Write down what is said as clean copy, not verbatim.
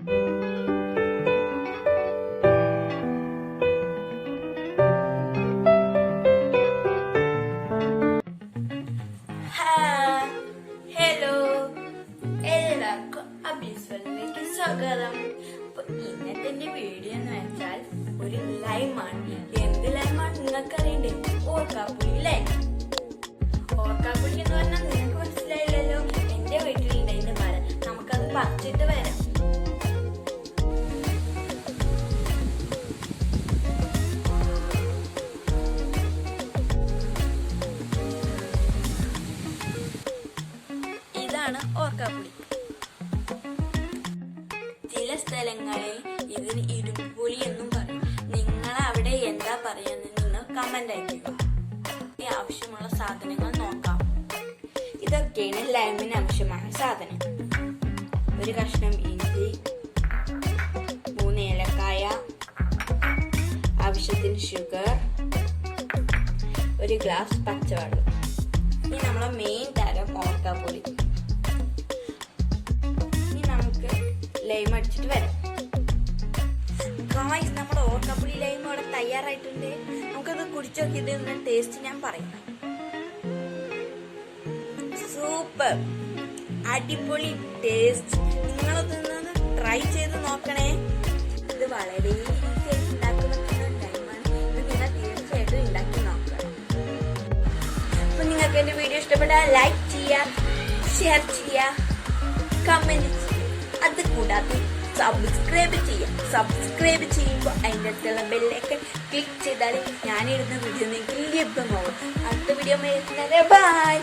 Hello, എല്ലാവർക്കും അബീസ്വലിലേക്ക് സ്വാഗതം. അപ്പൊ ഇന്നത്തെ എന്റെ വീഡിയോ എന്ന് വെച്ചാൽ ഒരു ലൈമാണ്. എന്ത് ലൈമാണ് നിങ്ങൾക്ക് അറിയണ്ടേ? ഓർക്കാപ്പുളി ലൈം. ഓർക്കാപ്പുളി എന്ന് പറഞ്ഞാൽ നിങ്ങൾക്ക് മനസ്സിലായില്ലല്ലോ. എന്റെ വീട്ടിലുണ്ടായിരുന്നു മരം. നമുക്കത് പറിച്ചിട്ട് വരാം. ഇതാണ് ഓർക്കാപ്പുളി. ചില സ്ഥലങ്ങളിൽ ഇതിന് ഇരുമ്പുളി എന്നും പറയും. നിങ്ങൾ അവിടെ എന്താ പറയുന്നത് നിങ്ങൾ കമന്റ് അയക്കുക. ആവശ്യമുള്ള സാധനങ്ങൾ നോക്കാം. ഇതൊക്കെയാണ് ലൈമിന് ആവശ്യമായ സാധനം. ഒരു കഷ്ണം ഇഞ്ചി, 3 ഏലക്കായ, ആവശ്യത്തിന് ഷുഗർ, ഒരു ഗ്ലാസ് പച്ചവെള്ളം. ഇനി നമ്മളെ മെയിൻ തരം ഓർക്കാപ്പുളി. ഇനി നമുക്ക് ലൈം അടിച്ചിട്ട് വരാം. ഗായ്സ്, നമ്മുടെ ഓർക്കാപ്പുളി ലൈം ഇവിടെ തയ്യാറായിട്ടുണ്ട്. നമുക്കത് കുടിച്ചു നോക്കിയിട്ട് ടേസ്റ്റ് ഞാൻ പറയാം. സൂപ്പർ, അടിപൊളി ടേസ്റ്റ്. നിങ്ങളൊന്ന് ട്രൈ ചെയ്ത് നോക്കണേ. ഇത് വളരെ ഈസി ആയിട്ട് ഉണ്ടാക്കുന്ന ലൈമാണ്. ഇത് നിങ്ങൾ തീർച്ചയായിട്ടും ഉണ്ടാക്കി നോക്കണം. അപ്പൊ നിങ്ങൾക്ക് എന്റെ വീഡിയോ ഇഷ്ടപ്പെട്ടാൽ ലൈക്ക് ചെയ്യുക, ഷെയർ ചെയ്യുക, കമന്റ് ചെയ്യുക. അത് കൂടാതെ സബ്സ്ക്രൈബ് ചെയ്യുമ്പോൾ അതിൻ്റെ അടുത്തുള്ള ബെല്ലൊക്കെ ക്ലിക്ക് ചെയ്താൽ ഞാനിടുന്ന വീഡിയോ നിങ്ങൾക്ക് ലഭ്യമാവും. അടുത്ത വീഡിയോ ബൈ.